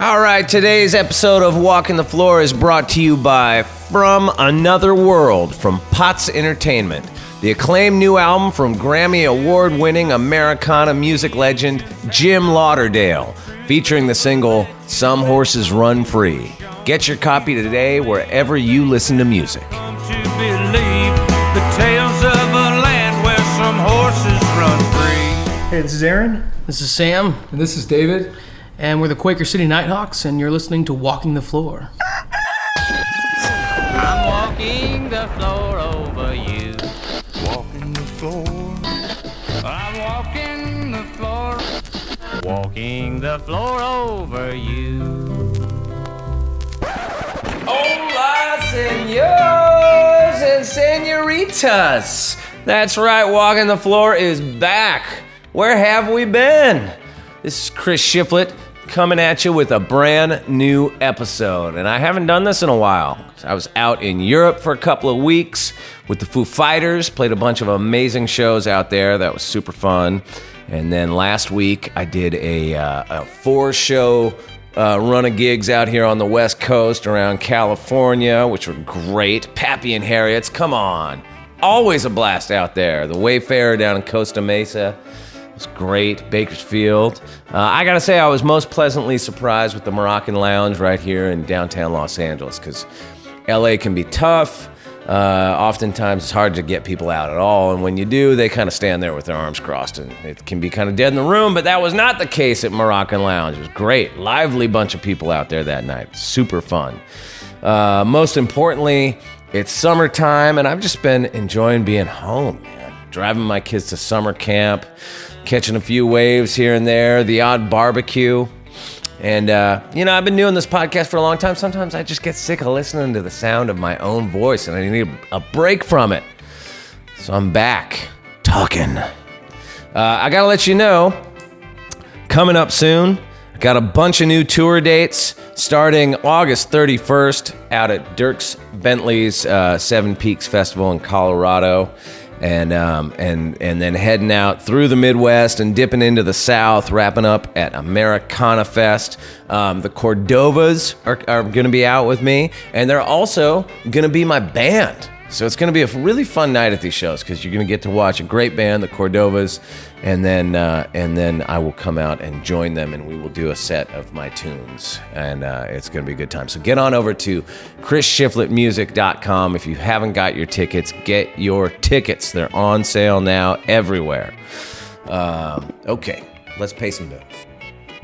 All right, today's episode of Walking the Floor is brought to you by From Another World from Potts Entertainment, the acclaimed new album from Grammy Award-winning Americana music legend Jim Lauderdale, featuring the single Some Horses Run Free. Get your copy today wherever you listen to music. To believe the tales of a land where some horses run free. Hey, this is Aaron. This is Sam, And this is David. and we're the Quaker City Night Hawks, and you're listening to Walking the Floor. I'm walking the floor over you. Walking the floor. I'm walking the floor. Walking the floor over you. Hola, senors and senoritas. That's right, Walking the Floor is back. Where have we been? This is Chris Shiflett coming at you with a brand new episode. And I haven't done this in a while. I was out in Europe for a couple of weeks with the Foo Fighters, played a bunch of amazing shows out there. That was super fun. And then last week I did a 4-show run of gigs out here on the West Coast around California, which were great. Pappy and Harriet's, come on. Always a blast out there. The Wayfarer down in Costa Mesa was great. Bakersfield. I gotta say, I was most pleasantly surprised with the Moroccan Lounge right here in downtown Los Angeles, because LA can be tough. Oftentimes it's hard to get people out at all, and when you do, they kind of stand there with their arms crossed, and it can be kind of dead in the room, but that was not the case at Moroccan Lounge. It was great. Lively bunch of people out there that night. Super fun. Most importantly, it's summertime, and I've just been enjoying being home, man. Driving my kids to summer camp, catching a few waves here and there, the odd barbecue. And, I've been doing this podcast for a long time. Sometimes I just get sick of listening to the sound of my own voice, and I need a break from it. So I'm back talking. I got to let you know, coming up soon, I got a bunch of new tour dates starting August 31st out at Dierks Bentley's Seven Peaks Festival in Colorado. And then heading out through the Midwest and dipping into the South, wrapping up at Americana Fest. The Cordovas are going to be out with me, and they're also going to be my band. So it's going to be a really fun night at these shows, because you're going to get to watch a great band, the Cordovas, and then I will come out and join them, and we will do a set of my tunes, and it's going to be a good time. So get on over to chrisshiflettmusic.com. If you haven't got your tickets, get your tickets. They're on sale now everywhere. Okay, let's pay some bills.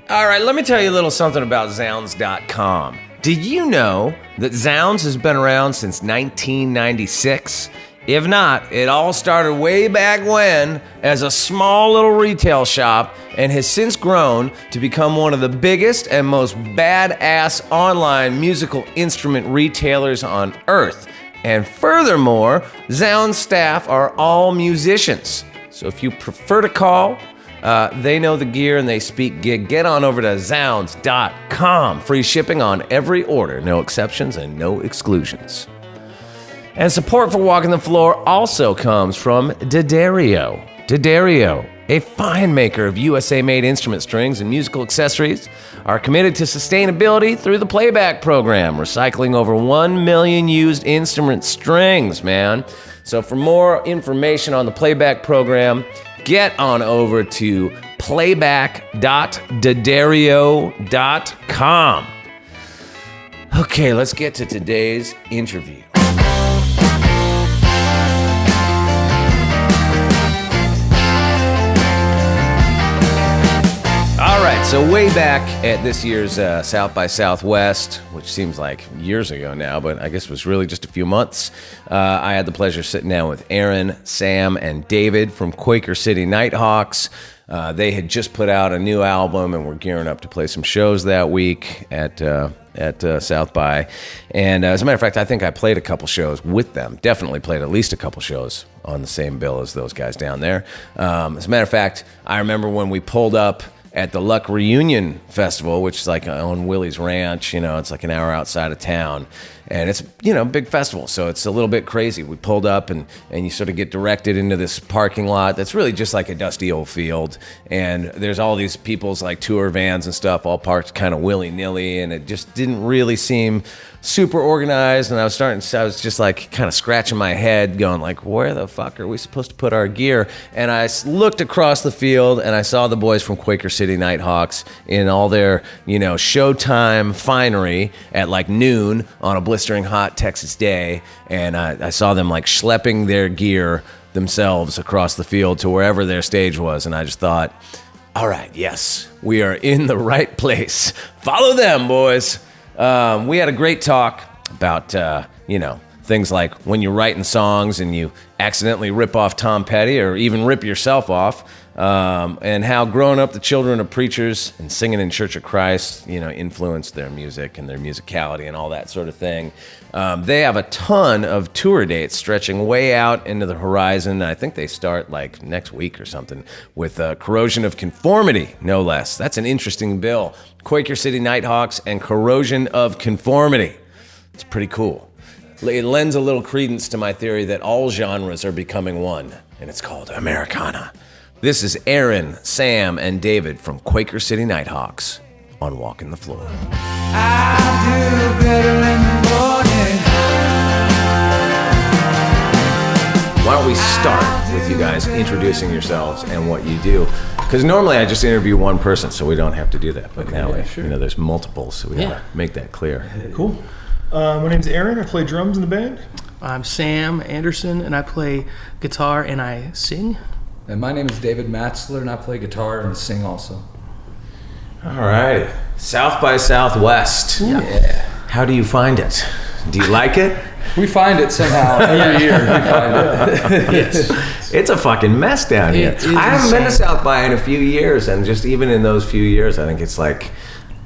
All right, let me tell you a little something about Zounds.com. Did you know that Zounds has been around since 1996? If not, it all started way back when as a small little retail shop and has since grown to become one of the biggest and most badass online musical instrument retailers on earth. And furthermore, Zounds staff are all musicians. So if you prefer to call, they know the gear and they speak gig. Get on over to Zounds.com. Free shipping on every order. No exceptions and no exclusions. And support for Walking the Floor also comes from D'Addario. D'Addario, a fine maker of USA-made instrument strings and musical accessories, are committed to sustainability through the playback program, recycling over 1 million used instrument strings, man. So for more information on the playback program, get on over to playback.daddario.com. Okay, let's get to today's interview. All right, so way back at this year's South by Southwest, which seems like years ago now, but I guess was really just a few months, I had the pleasure of sitting down with Aaron, Sam, and David from Quaker City Night Hawks. They had just put out a new album, and we're gearing up to play some shows that week at South by. And as a matter of fact, I think I played a couple shows with them. Definitely played at least a couple shows on the same bill as those guys down there. As a matter of fact, I remember when we pulled up at the Luck Reunion Festival, which is like on Willie's Ranch. It's like an hour outside of town. And it's, big festival, so it's a little bit crazy. We pulled up and you sort of get directed into this parking lot that's really just like a dusty old field. And there's all these people's like tour vans and stuff all parked kind of willy-nilly, and it just didn't really seem super organized. And I was just like kind of scratching my head going like, where the fuck are we supposed to put our gear? And I looked across the field and I saw the boys from Quaker City Night Hawks in all their, Showtime finery at like noon on a blistering hot Texas day. And I saw them like schlepping their gear themselves across the field to wherever their stage was. And I just thought, all right, yes, we are in the right place. Follow them, boys. We had a great talk about, things like when you're writing songs and you accidentally rip off Tom Petty or even rip yourself off, and how growing up the children of preachers and singing in Church of Christ, influenced their music and their musicality and all that sort of thing. They have a ton of tour dates stretching way out into the horizon. I think they start like next week or something with Corrosion of Conformity, no less. That's an interesting bill. Quaker City Night Hawks and Corrosion of Conformity. It's pretty cool. It lends a little credence to my theory that all genres are becoming one, and it's called Americana. This is Aaron, Sam, and David from Quaker City Night Hawks on Walking the Floor. I'll do better in the morning. Why don't we start with you guys introducing yourselves and what you do? Because normally I just interview one person, so we don't have to do that. But now, there's multiples, so we gotta make that clear. Cool. My name's Aaron. I play drums in the band. I'm Sam Anderson, and I play guitar and I sing. And my name is David Matzler, and I play guitar and sing also. All right. South by Southwest. Yeah. How do you find it? Do you like it? We find it somehow. Every year we find it. It's a fucking mess down here. I haven't been to South by in a few years, and just even in those few years, I think it's like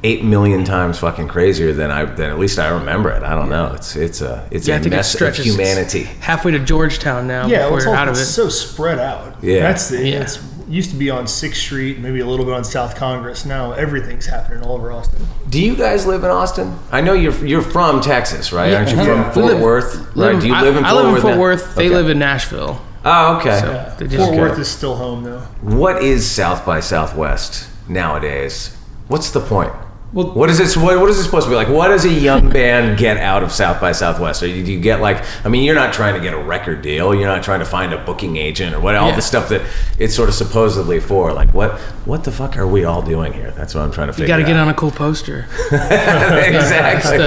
8 million times fucking crazier than at least I remember it. I don't know. It's a mess of humanity. Halfway to Georgetown now. Yeah, before you're out of it's it. so spread out. Yeah. It used to be on 6th Street, maybe a little bit on South Congress. Now everything's happening all over Austin. Do you guys live in Austin? I know you're from Texas, right? Aren't you from Fort Worth? Right? Do you live in Fort Worth? I live in Fort Worth. They Okay. live in Nashville. Oh, okay. So Fort Worth is still home, though. What is South by Southwest nowadays? What's the point? Well, What is it supposed to be like? What does a young band get out of South by Southwest? Or do you get you're not trying to get a record deal. You're not trying to find a booking agent or all the stuff that it's sort of supposedly for. Like, what the fuck are we all doing here? That's what I'm trying to figure out. You got to get on a cool poster. Exactly.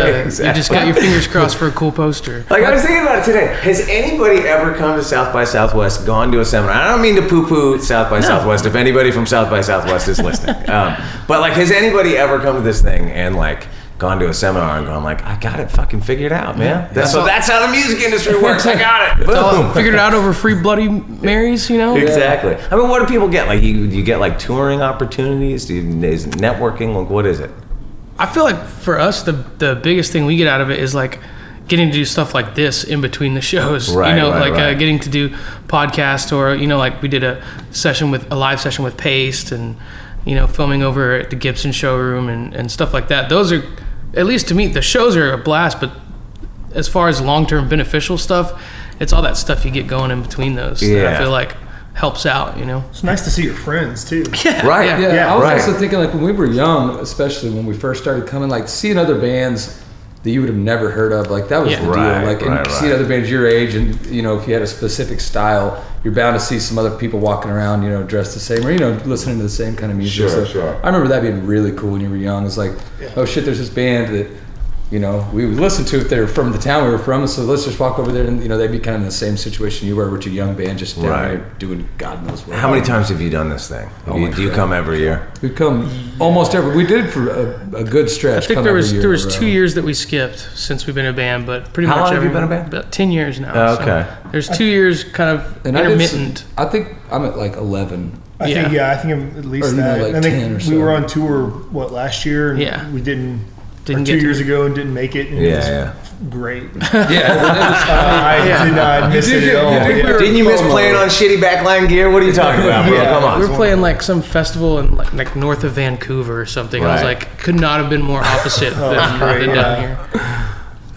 You just got your fingers crossed for a cool poster. Like, I was thinking about it today. Has anybody ever come to South by Southwest, gone to a seminar? I don't mean to poo-poo South by Southwest if anybody from South by Southwest is listening. But has anybody ever come to this thing and gone to a seminar and gone I got it fucking figured out, man? That's how the music industry works. I got it. Boom. Figured it out over free Bloody Marys, Exactly. I mean, what do people get? Do you get touring opportunities? Is it networking? What is it? I feel like for us, the biggest thing we get out of it is getting to do stuff like this in between the shows. Right, getting to do podcasts or we did a live session with Paste and filming over at the Gibson showroom and stuff like that. Those are, at least to me, the shows are a blast, but as far as long-term beneficial stuff, it's all that stuff you get going in between those that I feel like helps out, It's nice to see your friends, too. Yeah. Right. Yeah, I was also thinking when we were young, especially when we first started coming, seeing other bands that you would have never heard of, that was the deal. Seeing other bands your age, and if you had a specific style, you're bound to see some other people walking around, dressed the same, or listening to the same kind of music. Sure. I remember that being really cool when you were young. It's oh shit, there's this band that we would listen to if they were from the town we were from, so let's just walk over there and they'd be kind of in the same situation you were with your young band, just down there doing God knows what. How many times have you done this thing? Do you come every year? We come almost every. We did it for a good stretch. I think there was 2 years that we skipped since we've been a band, but pretty much How long have you been a band? About 10 years now. Oh, okay. So there's 2 years kind of intermittent. I think I'm at 11. I think I'm at least Or, that. I 10 or think so. we were on tour, last year? And Yeah. we didn't didn't 2 years ago and didn't make it. And it was great. I did not miss it at all. Didn't you miss playing on shitty backline gear? What are you talking about, bro? Come on. We were playing like some festival in like north of Vancouver or something. I was like, could not have been more opposite than down here.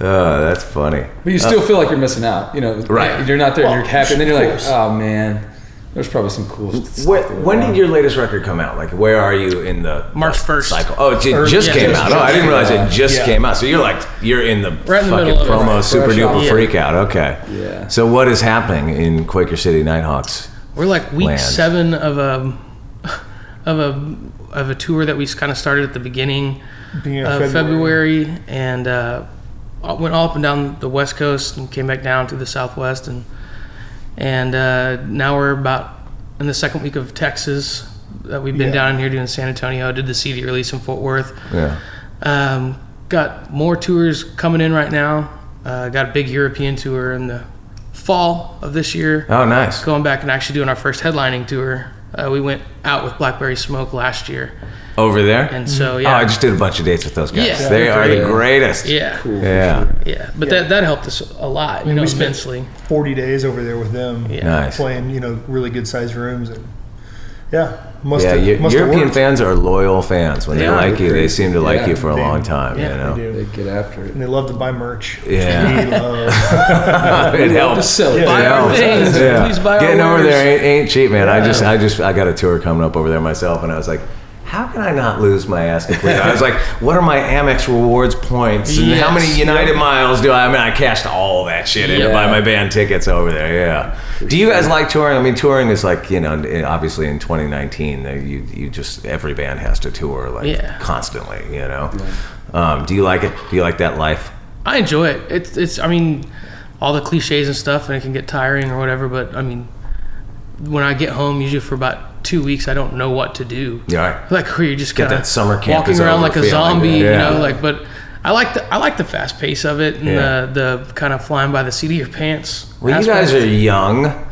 Oh, that's funny. But you still feel like you're missing out. You know, right? You're not there and you're happy, and then you're like, oh man. There's probably some cool stuff. When did your latest record come out? Like, where are you in the March 1st cycle? Oh, it just came out. Oh, I didn't realize it just came out. So you're in the fucking promo super duper freak out. Okay. Yeah. So what is happening in Quaker City Night Hawks? We're like week 7 of a tour that we kind of started at the beginning of February, and went all up and down the West Coast and came back down to the Southwest, and now we're about in the second week of Texas. We've been down here doing San Antonio, did the CD release in Fort Worth. Yeah. Got more tours coming in right now. Got a big European tour in the fall of this year. Oh, nice. Going back and actually doing our first headlining tour. We went out with Blackberry Smoke last year. Over there? And so, Oh, I just did a bunch of dates with those guys. Yeah. They are the greatest. Yeah. Cool. Yeah. Yeah. But that helped us a lot, we spent immensely. 40 days over there with them. Yeah. Nice. Playing, really good sized rooms. And must European fans are loyal fans. When they like you, they seem to like you for a long time. Yeah, they do. They get after it. And they love to buy merch. Yeah. It helps. Buy our things. Please buy our Getting over wares. there ain't cheap, man. Yeah. I got a tour coming up over there myself, and I was like, how can I not lose my ass completely? I was like, what are my Amex rewards points? And how many United miles do I? I mean, I cashed all that shit in to buy my band tickets over there. Yeah. Do you guys like touring? I mean, touring is like, obviously in 2019, you just, every band has to tour constantly, Do you like it? Do you like that life? I enjoy it. It's I mean, all the cliches and stuff, and it can get tiring or whatever, but I mean, when I get home, usually for about 2 weeks, I don't know what to do. Yeah. Like where you just get that summer camp walking around like a zombie, yeah. But I like the fast pace of it and the kind of flying by the seat of your pants. Well, you guys are young.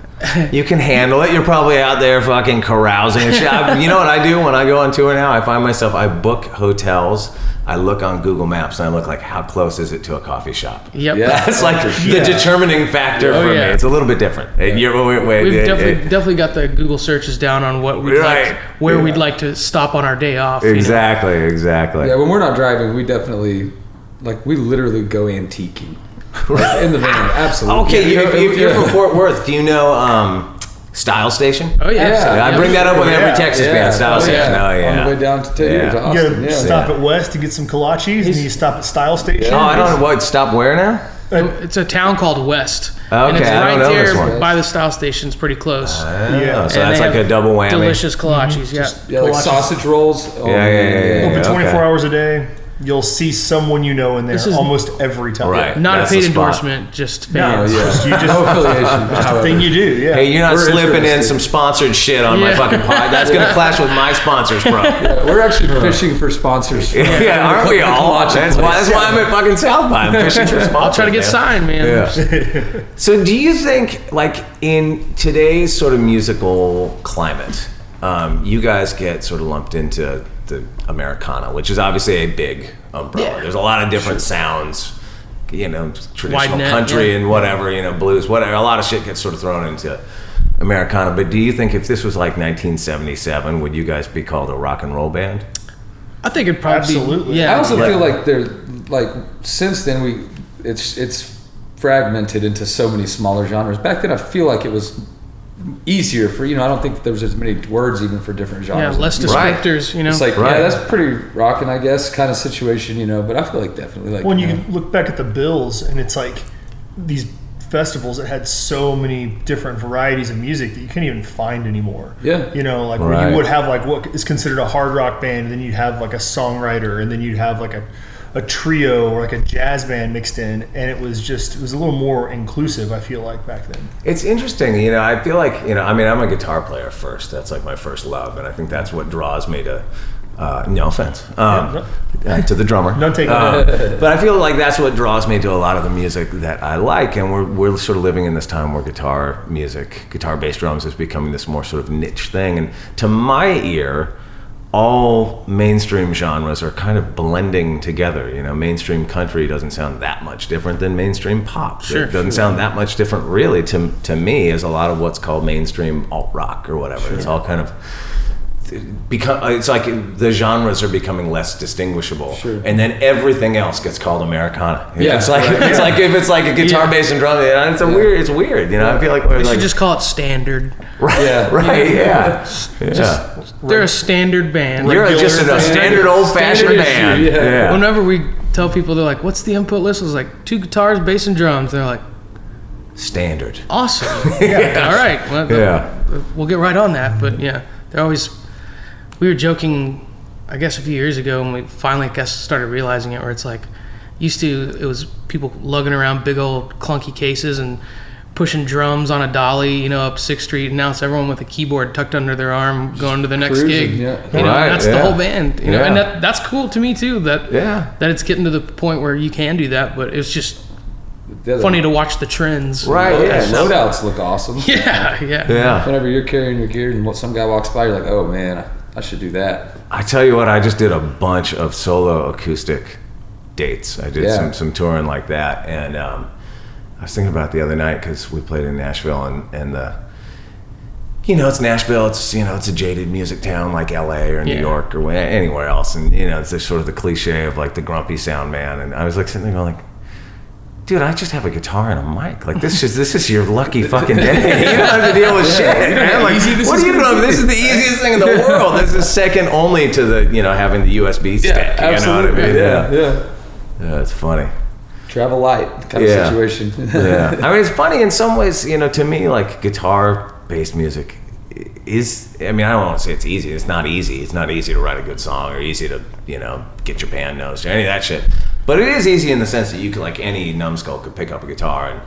You can handle it. You're probably out there fucking carousing and shit. You know what I do when I go on tour now? I book hotels. I look on Google Maps and I look like, how close is it to a coffee shop? Yep. Yeah. That's like the determining factor for me. It's a little bit different. We've definitely got the Google searches down on what we'd like, where we'd like to stop on our day off. Exactly. Yeah, when we're not driving, we definitely, we literally go antiquing. In the van, absolutely. Okay, if you're from Fort Worth, do you know Style Station? Oh yeah, I bring that up with every Texas band. Style Station. Oh yeah. On the way down to Austin. You gotta stop at West to get some kolaches, and you stop at Style Station. Oh, I don't know what. Stop where now? It's a town called West. Okay, and it's I don't know there this one. by the Style Station's pretty close. So and that's like a double whammy. Delicious kolaches, like sausage rolls. Open 24 hours a day. You'll see someone in there almost every time. Right. Not a paid endorsement, just fans. No affiliation. Just a thing you do. Yeah. Hey, you're not slipping in some sponsored shit on my fucking pod. That's gonna clash with my sponsors, bro. We're actually fishing for sponsors. Aren't we all? That's why I'm at fucking South by. I'm fishing for sponsors. I'll try to get signed, man. Yeah. So do you think, in today's sort of musical climate, you guys get sort of lumped into the Americana, which is obviously a big umbrella. Yeah. There's a lot of different sounds, traditional country and whatever, blues, whatever. A lot of shit gets sort of thrown into Americana. But do you think if this was like 1977, would you guys be called a rock and roll band? I think it'd probably absolutely. Yeah. I also feel like since then it's fragmented into so many smaller genres. Back then, I feel like it was easier for I don't think there was as many words even for different genres. Yeah, less descriptors. It's like that's pretty rockin', I guess, kind of situation. But I feel like definitely when you look back at the bills and it's like these festivals that had so many different varieties of music that you can't even find anymore. Yeah, where you would have what is considered a hard rock band, and then you'd have a songwriter, and then you'd have a trio or a jazz band mixed in, and it was a little more inclusive, I feel like, back then. It's interesting, I feel like, I'm a guitar player first. That's like my first love, and I think that's what draws me to, no offense, to the drummer. Don't take it. But I feel like that's what draws me to a lot of the music that I like, and we're sort of living in this time where guitar music, guitar bass drums is becoming this more sort of niche thing, and to my ear, all mainstream genres are kind of blending together. You know, mainstream country doesn't sound that much different than mainstream pop. Sure, it doesn't sound that much different, really, to me, as a lot of what's called mainstream alt rock or whatever. It's all kind of it's like the genres are becoming less distinguishable, and then everything else gets called Americana. It's like if it's like a guitar, bass, and drum, it's weird. You know, I feel like we should just call it standard. Right. Yeah. Right. Yeah. They're a standard band. You're just a standard old-fashioned band. Yeah. Whenever we tell people, they're like, "What's the input list?" It's like 2 guitars, bass, and drums. They're like, standard. Awesome. All right. Well, we'll get right on that. But yeah, they're always. We were joking, I guess, a few years ago when we finally started realizing it, where it's like, it was people lugging around big old clunky cases and pushing drums on a dolly, you know, up 6th Street, and now it's everyone with a keyboard tucked under their arm going to the next gig. Yeah. You know, and that's the whole band. You know, and that's cool to me too. That it's getting to the point where you can do that, but it's just funny to watch the trends. Right. Loadouts look awesome. Yeah. Whenever you're carrying your gear and some guy walks by, you're like, oh man, I should do that. I tell you what, I just did a bunch of solo acoustic dates. I did some touring like that, and I was thinking about it the other night because we played in Nashville, and it's Nashville. It's it's a jaded music town like L.A. or New York or anywhere else, and it's the sort of the cliche of like the grumpy sound man. And I was like sitting there going like, dude, I just have a guitar and a mic. Like this is your lucky fucking day. You don't have to deal with shit, man. Like, what are you doing? This is the easiest thing in the world. This is second only to the having the USB stick. Absolutely. You know what I mean? Yeah, it's funny. Travel light kind of situation. I mean, it's funny in some ways. To me, like guitar-based music is. I mean, I don't want to say it's easy. It's not easy. It's not easy to write a good song or easy to get your pan nosed or any of that shit. But it is easy in the sense that you could, like any numbskull, could pick up a guitar and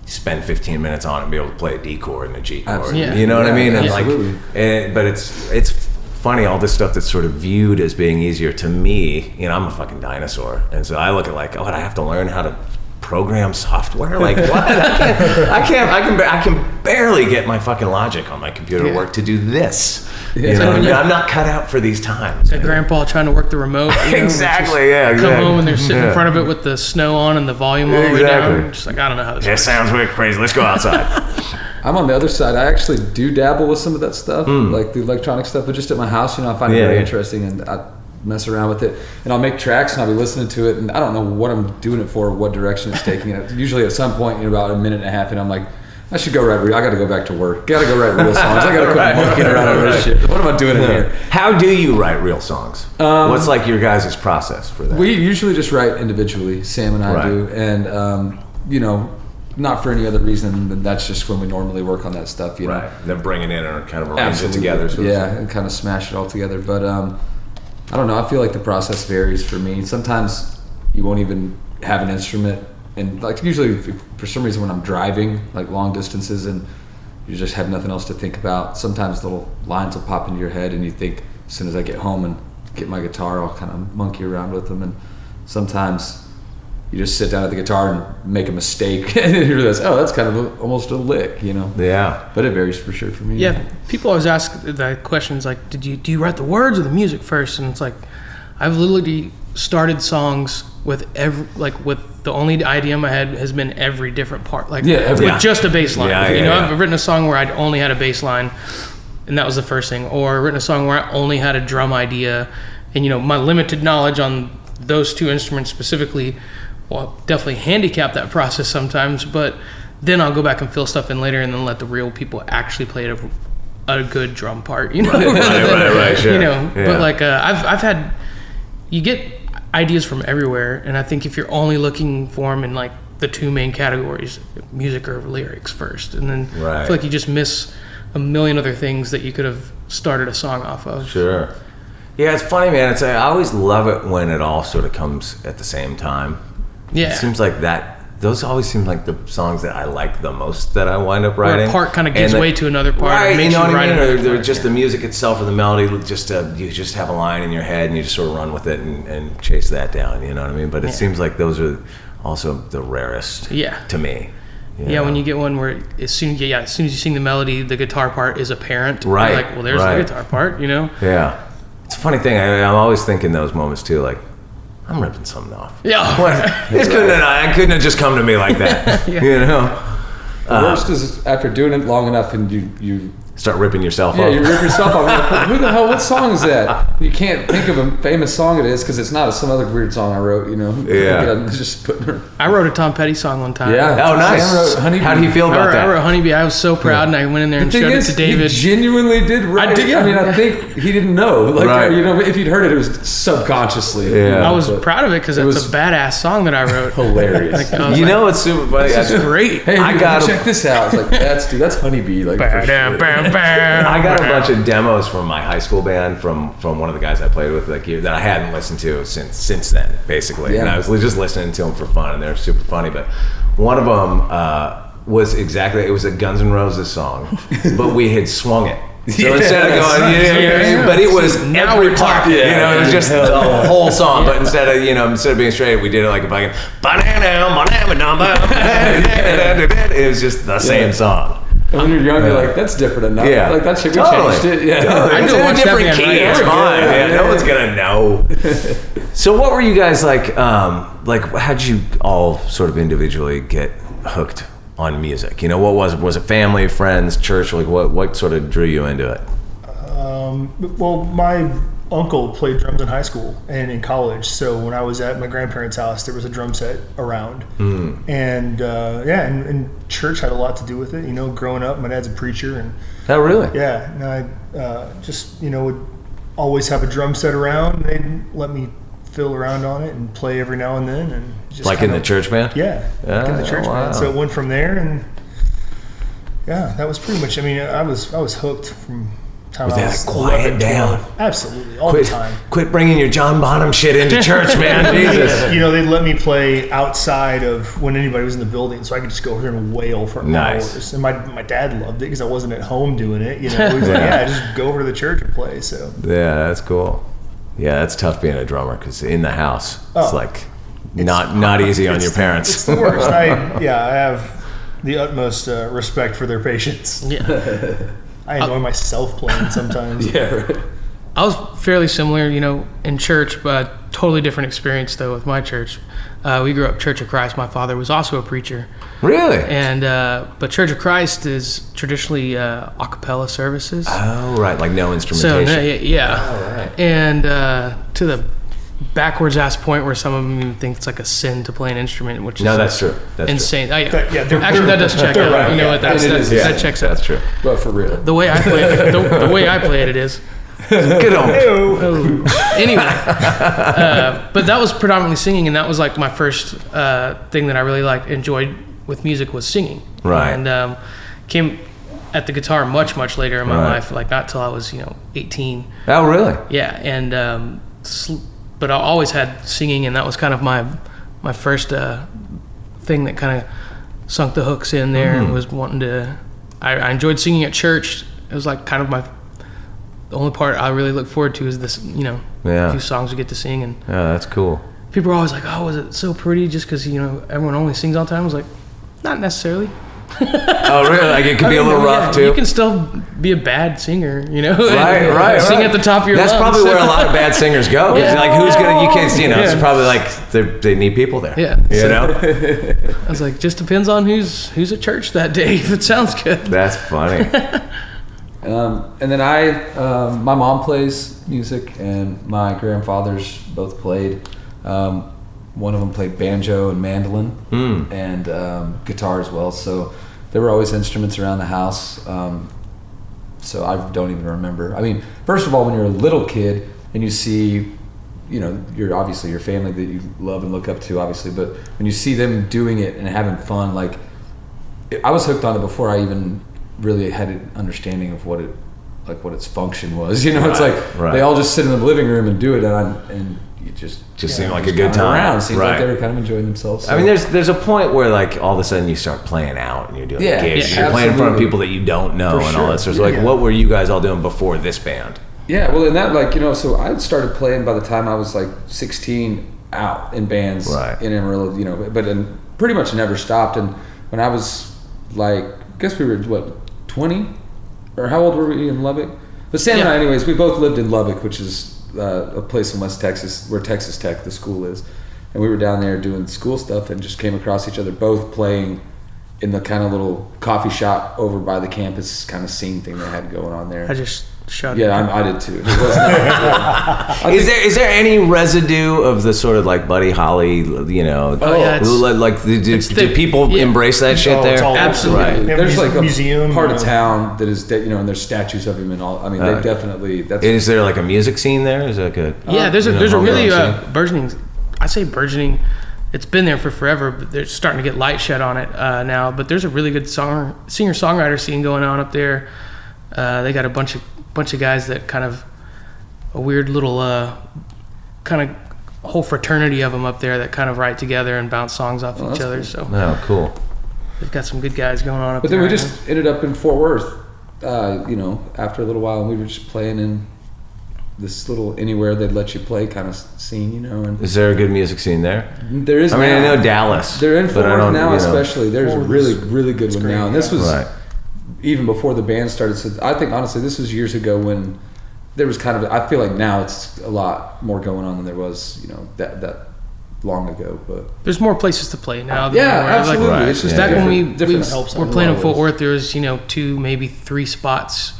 spend 15 minutes on it and be able to play a D chord and a G chord. You know what I mean? And but it's funny, all this stuff that's sort of viewed as being easier to me. I'm a fucking dinosaur, and so I look at like, I have to learn how to program software. Like what? I can barely get my fucking logic on my computer to work to do this. I'm not cut out for these times. Grandpa trying to work the remote. Exactly. Come home and they're sitting in front of it with the snow on and the volume all the way down. Just like, I don't know how this works. It sounds weird, crazy. Let's go outside. I'm on the other side. I actually do dabble with some of that stuff, like the electronic stuff, but just at my house, I find it very interesting, and I mess around with it, and I'll make tracks and I'll be listening to it, and I don't know what I'm doing it for, what direction it's taking it. Usually at some point, about a minute and a half, and I'm like, I should go write. I got to go back to work. Got to go write real songs. I got to quit monkeying around on this shit. What am I doing in here? How do you write real songs? What's like your guys' process for that? We usually just write individually. Sam and I do, and not for any other reason than that's just when we normally work on that stuff. Right. Then bring it in and kind of arrange it together. And kind of smash it all together. But I don't know. I feel like the process varies for me. Sometimes you won't even have an instrument. And like usually, for some reason, when I'm driving like long distances and you just have nothing else to think about, sometimes little lines will pop into your head, and you think, as soon as I get home and get my guitar, I'll kind of monkey around with them. And sometimes you just sit down at the guitar and make a mistake, and you realize, oh, that's kind of almost a lick, Yeah. But it varies for sure for me. Yeah, people always ask the questions like, do you write the words or the music first? And it's like, I've literally started songs with the only idea in my head has been every different part, with just a bass line. I've written a song where I'd only had a bass line, and that was the first thing, or written a song where I only had a drum idea, and my limited knowledge on those two instruments specifically will definitely handicap that process sometimes, but then I'll go back and fill stuff in later and then let the real people actually play a good drum part, Right, sure. But like I've had, you get ideas from everywhere, and I think if you're only looking for them in like the two main categories, music or lyrics first, and then I feel like you just miss a million other things that you could have started a song off of. Sure. Yeah, it's funny, man. I always love it when it all sort of comes at the same time. Yeah. It seems like those always seem like the songs that I like the most that I wind up writing. Or a part kind of gives way to another part. Right, makes you know what I mean? Or part, just the music itself or the melody, you just have a line in your head and you just sort of run with it and chase that down, you know what I mean? But it seems like those are also the rarest to me. Yeah, when you get one where as soon as you sing the melody, the guitar part is apparent. Right. You're like, well, there's the guitar part, Yeah. It's a funny thing. I'm always thinking those moments too, like, I'm ripping something off. Yeah. I couldn't have just come to me like that. Yeah. You know? The worst is after doing it long enough and you start ripping yourself off. Yeah, you rip yourself off. Like, who the hell? What song is that? You can't think of a famous song it is because it's not some other weird song I wrote. You know. Yeah. Just putting her. I wrote a Tom Petty song one time. Yeah. Oh, nice. How do you feel about that? I wrote Honeybee. I was so proud, and I went in there and showed it to David. He genuinely did write. I did. I mean, I think he didn't know. Like, Right. you know, if you'd heard it, it was subconsciously. Yeah. I was proud of it because it's a badass song that I wrote. Hilarious. Like, I was You like, know what's super funny? this is great. Hey, I got check this out. It's like that's Honeybee. Like, for sure. I got a bunch of demos from my high school band from one of the guys I played with that I hadn't listened to since then, basically. Yeah. And I was just listening to them for fun, and they're super funny. But one of them was it was a Guns N' Roses song, but we had swung it. So instead of going, but it was Now every we're part, talking. you know, it was just the whole song. But instead of being straight, we did it like a fucking. It was just the same song. And when you're young, you're like, that's different enough. Yeah. Like, that should be Totally. changed it. Yeah. Totally. I It's know in a what's different happening key. right It's now. fine. Yeah. No one's gonna know. So, what were you guys like? How'd you all sort of individually get hooked on music? You know, what was it? Family, friends, church? Like, what sort of drew you into it? Well, my uncle played drums in high school and in college. So when I was at my grandparents' house, there was a drum set around. And and church had a lot to do with it. You know, growing up, my dad's a preacher, and Oh, really? yeah, and I just would always have a drum set around. They'd let me fiddle around on it and play every now and then, and just Like in the church band? Yeah, like in the church wow. band. So it went from there, and yeah, that was pretty much. I mean, I was hooked from time I was quiet 11, down. 12. Absolutely, all the time. Quit bringing your John Bonham shit into church, man. Jesus. You know, they'd let me play outside of when anybody was in the building, so I could just go over there and wail for Nice. hours. And my dad loved it because I wasn't at home doing it. You know, he was like, Yeah. just go over to the church and play. So Yeah, that's cool. Yeah, that's tough being a drummer because in the house, it's like not easy on your parents. it's the worst. I have the utmost respect for their patience. Yeah. I annoy myself playing sometimes. Yeah, right. I was fairly similar, you know, in church, but totally different experience though with my church. We grew up Church of Christ. My father was also a preacher, Really? and but Church of Christ is traditionally a cappella services. Oh, right, like no So instrumentation. yeah, and to the backwards ass point where some of them even think it's like a sin to play an instrument, which is That's true. That's insane. Actually, Actually, that does check out. right, You know yeah. what? That checks out. That's true. But for real. The way I play it, the way I play it is. Good on. Anyway, but that was predominantly singing, and that was like my first thing that I really enjoyed with music was singing. Right. And came at the guitar much later in my Right. life, like not till I was 18. Oh, really? Yeah, and but I always had singing, and that was kind of my first thing that kind of sunk the hooks in there, and was wanting to. I enjoyed singing at church. It was like kind of the only part I really look forward to is this, Yeah. few songs we get to sing, and Yeah, that's cool. people are always like, "Oh, was it so pretty?" Just because everyone only sings all the time. I was like, not necessarily. Oh, really? Like it could be a little rough too. You can still be a bad singer, Right. Sing at the top of your That's lungs. probably where a lot of bad singers go. Yeah. Like who's gonna? You can't. It's Yeah. probably like they need people there. Yeah. You know. I was like, just depends on who's at church that day. If it sounds good. That's funny. And then my mom plays music, and my grandfathers both played. One of them played banjo and mandolin, and guitar as well. So there were always instruments around the house. So I don't even remember. I mean, first of all, when you're a little kid and you see, you're obviously your family that you love and look up to, obviously, but when you see them doing it and having fun, like I was hooked on it before I even really had an understanding of what its function was. It's like they all just sit in the living room and do it, and you just seemed like a good time. Around. Seems Right. like they were kind of enjoying themselves. So. I mean, there's a point where like all of a sudden you start playing out and you're doing gigs. Yeah, You're playing in front of absolutely. people that you don't know For and all sure. that stuff. So like, Yeah. what were you guys all doing before this band? Yeah, well, and that so I started playing by the time I was like 16 out in bands Right. in Amarillo, but pretty much never stopped. And when I was like, I guess we were 20, or how old were we in Lubbock? But Sam and I, anyways, we both lived in Lubbock, which is a place in West Texas where Texas Tech, the school is. And we were down there doing school stuff and just came across each other, both playing in the kind of little coffee shop over by the campus kind of scene thing they had going on there. I just shut Yeah, I did too. It wasn't, Is there any residue of the sort of like Buddy Holly, you know? Oh, yeah, like do people embrace that shit there? It's all Absolutely. Right. there's like a museum part of town that is, you know, and there's statues of him and all. I mean, they definitely. That's Is there like a music scene there? Is that good? Yeah, there's a homegrown really scene? burgeoning. I say burgeoning. It's been there for forever, but they're starting to get light shed on it now. But there's a really good singer-songwriter scene going on up there. They got a bunch of guys that kind of a weird little kind of whole fraternity of them up there that kind of write together and bounce songs off each other. cool. So Oh, cool. they've got some good guys going on up But there. then we just ended up in Fort Worth, you know, after a little while, and we were just playing in this little anywhere they'd let you play kind of scene, you know. And Is there a good music scene there? there is. I mean, now. I know Dallas. They're in but Fort I Worth don't, now, you know. especially. There's a really, really good one great, now, and this was Right. even before the band started. So I think honestly, this was years ago when there was kind of. I feel like now it's a lot more going on than there was, you know, that long ago. But There's more places to play now. Than yeah, there were. absolutely. Right. It's just Yeah. Back when we different were playing in Fort Worth, there was 2, maybe 3 spots,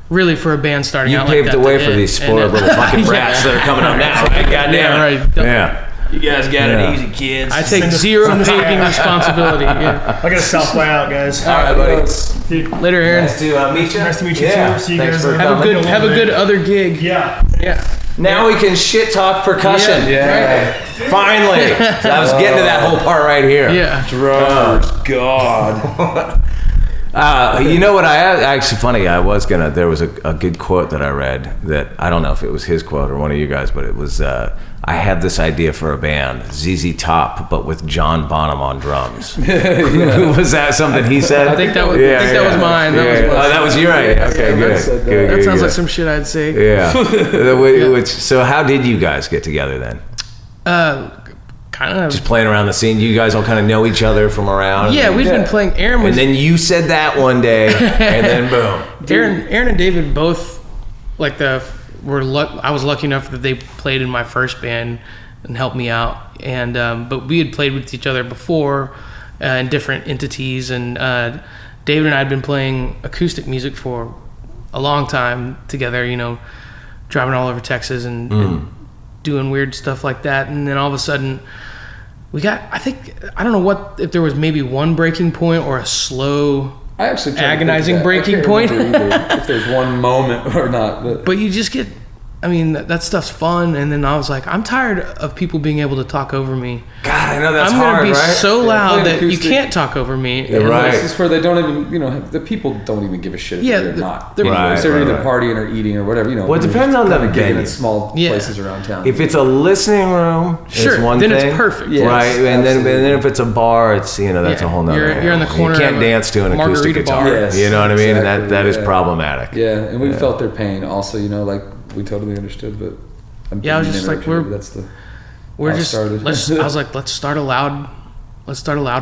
really for a band starting You out paved like that. the way to for hit. these And spoiled then- little fucking rats that are coming up now. Right? Goddamn. Yeah, right. Yeah. You guys got Yeah. it easy, kids. I take zero paving responsibility. Yeah. I got a South by out, guys. All right, buddy. Dude, Later, Aaron. Nice to meet you. Nice to meet you, Yeah. too. See you Thanks guys for later. coming. Have a good other gig. yeah. Yeah. Now we can shit talk percussion. yeah, Finally. I was getting to that whole part right here. Yeah. drummers, God. You know what? Actually, funny. There was a good quote that I read that I don't know if it was his quote or one of you guys, but it was, I had this idea for a band, ZZ Top, but with John Bonham on drums. Was that something he said? I think that was mine. That was mine. Oh, that was your idea. Okay, good. said that. Good, That good, sounds good. like some shit I'd say. Yeah. So how did you guys get together then? Kind of. Just playing around the scene. You guys all kind of know each other from around. Yeah, we'd been playing. Aaron was. And then you said that one day, and then boom. Aaron and David both I was lucky enough that they played in my first band and helped me out. And but we had played with each other before in different entities. And David and I had been playing acoustic music for a long time together. You know, driving all over Texas and doing weird stuff like that. And then all of a sudden, we got. I don't know if there was maybe one breaking point or a slow. I actually tried to Agonizing think of that. breaking I can't point. remember either if there's one moment or not, But you just get, I mean, that stuff's fun. And then I was like, I'm tired of people being able to talk over me. God, I know that's I'm hard, gonna be right? so loud playing that you acoustic. can't talk over me. You're And right. This is where they don't even, you know, the people don't even give a shit if Yeah, they're the- not. they're- Anyways, they're Right, either right. partying or eating or whatever, you know. Well, it they're depends just on the kinda gigging venue. in small Yeah. places around town. If it's a listening room, Sure, it's one then it's thing. perfect. Yes, right? And then absolutely. if it's a bar, it's that's Yeah. a whole nother. You're in the animal. corner You can't of a dance to an acoustic margarita guitar. bar. Yes, You know what I mean? And that exactly, is yeah. problematic. Yeah, and we felt their pain also, you know, like we totally understood, but Yeah, I was just like, that's the We're how it just, started. I was like, let's start a loud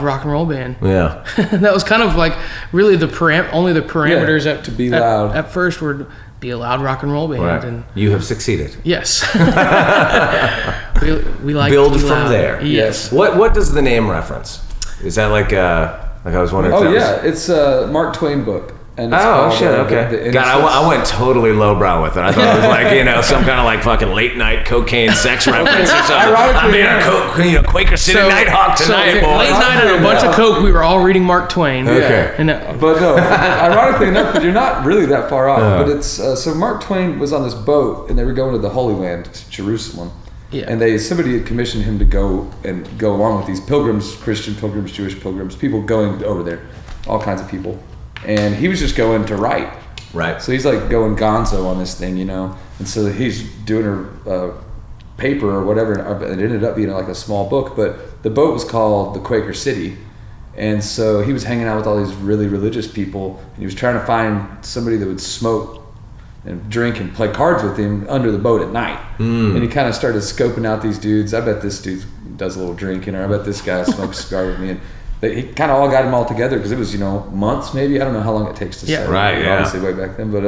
rock and roll band. Yeah. That was kind of like really only the parameters Yeah, at, to be at- loud. At first would be a loud rock and roll band. Right. And You have succeeded. yes. we like Build to be from loud. there. Yes. What does the name reference? Is that like I was wondering? if Oh that yeah, was- it's a Mark Twain book. And it's Oh called, shit! Okay. the God, Innocence. I went totally lowbrow with it. I thought it was like some kind of like fucking late night cocaine sex reference or something. I'm being a Quaker City Night Hawk tonight, boys. Late night and a bunch of coke. We were all reading Mark Twain. Okay. And But no, ironically enough, but you're not really that far off. But it's so Mark Twain was on this boat and they were going to the Holy Land, to Jerusalem. Yeah. And somebody had commissioned him to go along with these pilgrims, Christian pilgrims, Jewish pilgrims, people going over there, all kinds of people. And he was just going to write. Right. So he's like going gonzo on this thing, you know. And so he's doing a paper or whatever. And it ended up being like a small book, but the boat was called the Quaker City. And so he was hanging out with all these really religious people, and he was trying to find somebody that would smoke and drink and play cards with him under the boat at night. And he kind of started scoping out these dudes. I bet this dude does a little drinking, or I bet this guy smokes a cigar with me. And he kind of all got them all together because it was, months maybe. I don't know how long it takes to Yeah. set. Right, yeah. Obviously way back then, but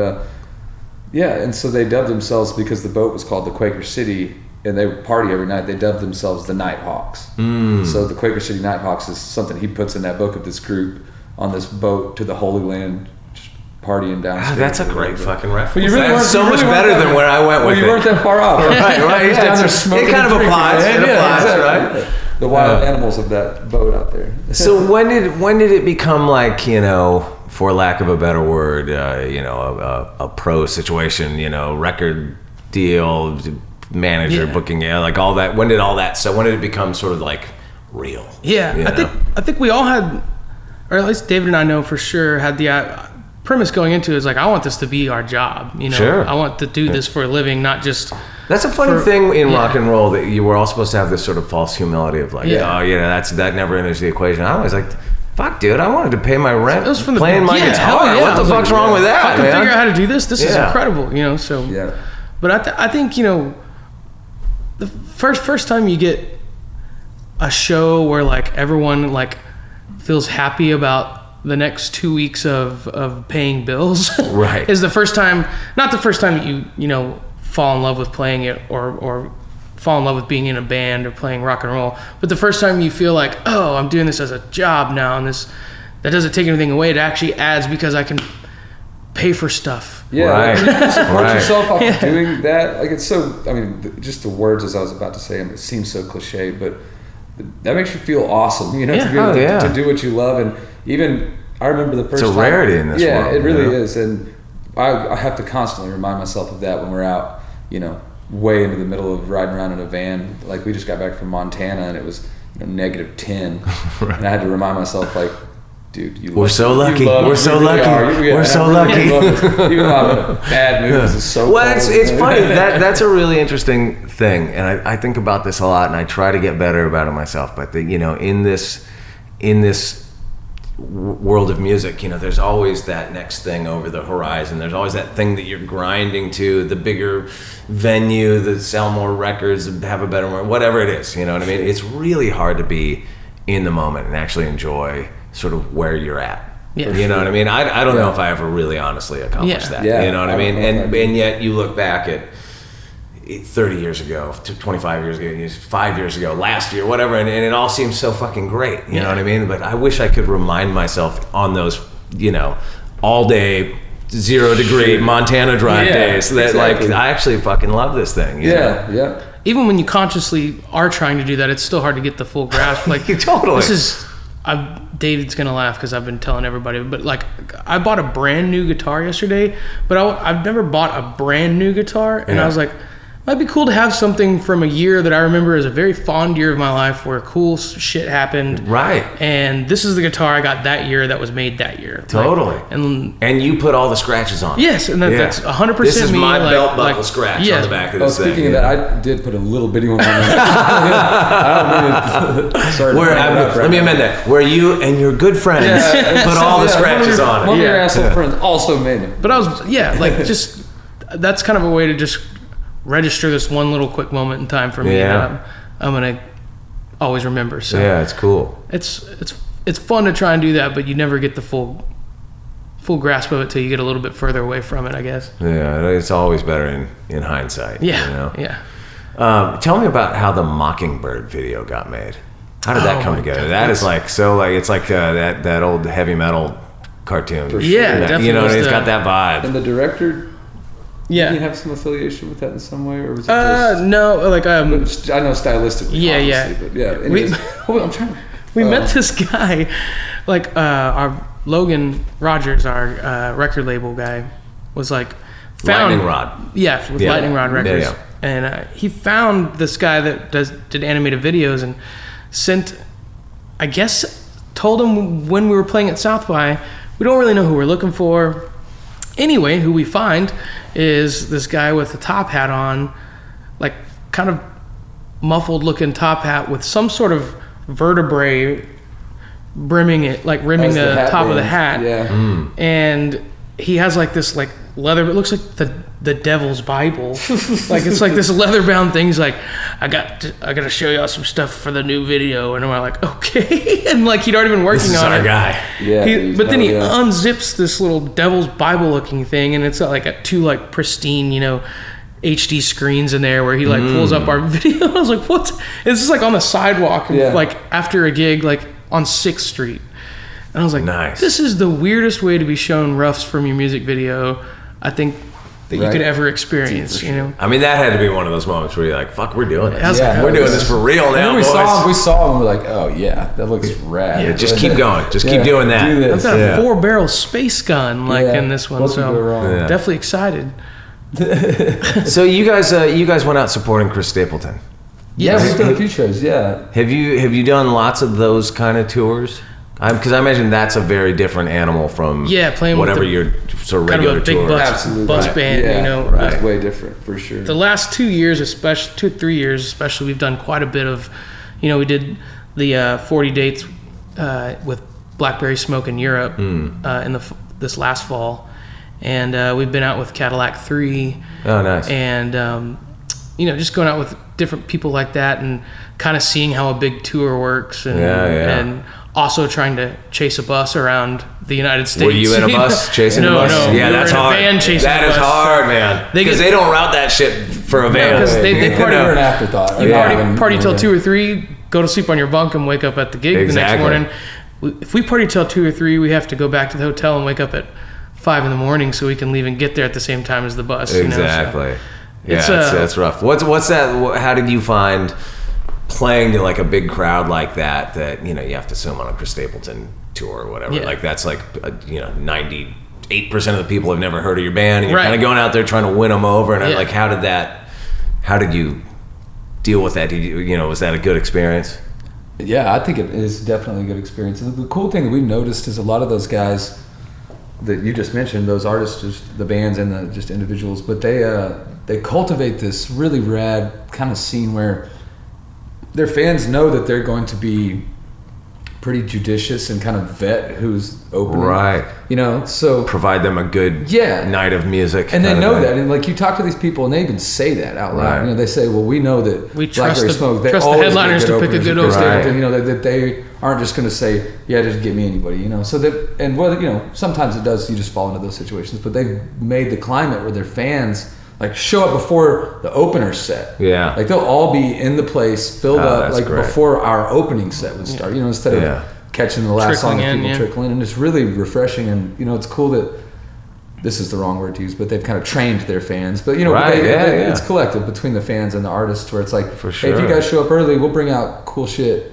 Yeah, and so they dubbed themselves, because the boat was called the Quaker City, and they would party every night, they dubbed themselves the Night Hawks. So the Quaker City Night Hawks is something he puts in that book of this group on this boat to the Holy Land, just partying downstairs. That's a great fucking reference. Well, you really That's so much better than where I went with it. You weren't that far off. Right. He's down there smoking it kind of and applies. drinking. It applies, exactly. right? The wild animals of that boat out there. So when did it become like, for lack of a better word, a pro situation, record deal, manager booking, like all that? When did all that? So when did it become sort of like real? Yeah, I think we all had, or at least David and I know for sure, had the premise going into it is like, I want this to be our job. Sure. I want to do this for a living, not just. That's a funny thing in rock and roll, that you were all supposed to have this sort of false humility of like, that never enters the equation. I was like, fuck, dude, I wanted to pay my rent playing my guitar. What the fuck's wrong with that, I can figure out how to do this. This is incredible, so. Yeah. But I think, the first time you get a show where like everyone like feels happy about the next 2 weeks of paying bills, right, is the first time, not the first time that you fall in love with playing it or fall in love with being in a band or playing rock and roll, but the first time you feel like, oh, I'm doing this as a job now, and that doesn't take anything away. It actually adds, because I can pay for stuff. Yeah, right. Support yourself off doing that. Like, it's so, just the words, as I was about to say, it seems so cliche, but that makes you feel awesome, to be able to do what you love. And even, I remember the first time. It's a rarity in this world. Yeah, it really is. And I have to constantly remind myself of that when we're out, way into the middle of riding around in a van. Like, we just got back from Montana and it was -10. Right. And I had to remind myself, like, dude, we're so lucky. We're so lucky. We're so lucky. Even though I'm in a bad mood, it's so well, cold. it's funny. That's a really interesting thing, and I think about this a lot, and I try to get better about it myself. But in this world of music, there's always that next thing over the horizon. There's always that thing that you're grinding to, the bigger venue, that sell more records, have a better, whatever it is. You know what I mean? It's really hard to be in the moment and actually enjoy sort of where you're at. Yeah. You know what I mean? I don't know if I ever really honestly accomplished that. Yeah. You know what I mean? And yet you look back at 30 years ago, 25 years ago, 5 years ago, last year, whatever, and it all seems so fucking great. You know what I mean? But I wish I could remind myself on those, all day, 0 degree Montana drive days that like, I actually fucking love this thing. You know? Even when you consciously are trying to do that, it's still hard to get the full grasp. Like, totally. David's gonna laugh because I've been telling everybody, but like, I bought a brand new guitar yesterday, but I've never bought a brand new guitar, and I was like, might be cool to have something from a year that I remember as a very fond year of my life where cool shit happened. Right. And this is the guitar I got that year that was made that year. Totally. Like, and you put all the scratches on it. Yes, and that's 100% me. This is my belt buckle scratch on the back of this thing. Speaking of that, I did put a little bitty one on there. Let me amend that. Where you and your good friends put all the scratches on it. One of your asshole friends also made it. But I was, just, that's kind of a way to just register this one little quick moment in time for me that I'm gonna always remember. So it's cool. It's fun to try and do that, but you never get the full grasp of it till you get a little bit further away from it, I guess. Yeah, it's always better in hindsight. Yeah. Tell me about how the Mockingbird video got made. How did that come together? That is like it's like that old heavy metal cartoon. For sure. Yeah, definitely. It's got that vibe. And the director. Yeah. Did he have some affiliation with that in some way, or was it just? No, like I know stylistically. Yeah. But anyways, I'm trying. We met this guy, like our Logan Rogers, our record label guy, was like found Lightning Rod. Yeah, with Lightning Rod Records, and he found this guy that did animated videos and told him when we were playing at South by, we don't really know who we're looking for. Anyway, who we find is this guy with a top hat on, like kind of muffled looking top hat with some sort of vertebrae rimming the top of the hat. Yeah. And he has like this like leather. It looks like the devil's Bible. Like it's like this leather bound thing. He's like, I got to show y'all some stuff for the new video, and I'm like, okay. And like he'd already been working This is on our it. guy. Yeah. But then he unzips this little devil's Bible looking thing, and it's like two like pristine, HD screens in there where he like pulls up our video. I was like, what? It's just like on the sidewalk, like after a gig, like on 6th Street. And I was like, nice. This is the weirdest way to be shown roughs from your music video, I think, that you could ever experience, I mean, that had to be one of those moments where you're like, fuck, we're doing this. Yeah, we're doing this for real now, we boys. saw him and we're like, oh yeah, that looks rad. Yeah, just keep going. Just keep doing that. Do this. I've got a 4-barrel space gun in this one, What's so go wrong? definitely excited. So you guys went out supporting Chris Stapleton. Yeah, we've done a few shows. Yeah. Have you done lots of those kind of tours? Because I imagine that's a very different animal from playing whatever with your sort of kind regular of a big tour. bus band, It's way different for sure. The last 2 years, especially 2 or 3 years, especially, we've done quite a bit of, we did the 40 dates with Blackberry Smoke in Europe in this last fall, and we've been out with Cadillac 3. Oh, nice. And just going out with different people like that and kind of seeing how a big tour works, and also trying to chase a bus around the United States. Were you in a bus chasing a bus? No, yeah, we that's were in hard. a van chasing That a is bus. hard, man. Because they don't route that shit for a van. Because they party. We're an afterthought. You party till 2 or 3, go to sleep on your bunk, and wake up at the gig the next morning. If we party till 2 or 3, we have to go back to the hotel and wake up at 5 in the morning so we can leave and get there at the same time as the bus. Exactly. It's, that's rough. What's that? How did you find playing to like a big crowd like that you have to assume on a Chris Stapleton tour or whatever? Yeah. Like that's like 98% of the people have never heard of your band, and you're kind of going out there trying to win them over. And like, how did you deal with that? Did you was that a good experience? Yeah, I think it is definitely a good experience. And the cool thing that we've noticed is a lot of those guys that you just mentioned, those artists, just the bands and the just individuals, but they cultivate this really rad kind of scene where their fans know that they're going to be pretty judicious and kind of vet who's opening. Right. So provide them a good night of music. And they know that. And like you talk to these people and they even say that out loud. Right. They say, well, we know that we trust Blackberry Smoke, they trust the always headliners get to pick a good opener. Right. That they aren't just going to say, yeah, just get me anybody, So that, and whether, sometimes it does, you just fall into those situations, but they've made the climate where their fans like show up before the opener set. Yeah. Like they'll all be in the place, filled up, like great. before our opening set would start, instead of catching the last song and people trickle in. And it's really refreshing. And, it's cool that, this is the wrong word to use, but they've kind of trained their fans. But, it's collective between the fans and the artists where it's like, for sure. Hey, if you guys show up early, we'll bring out cool shit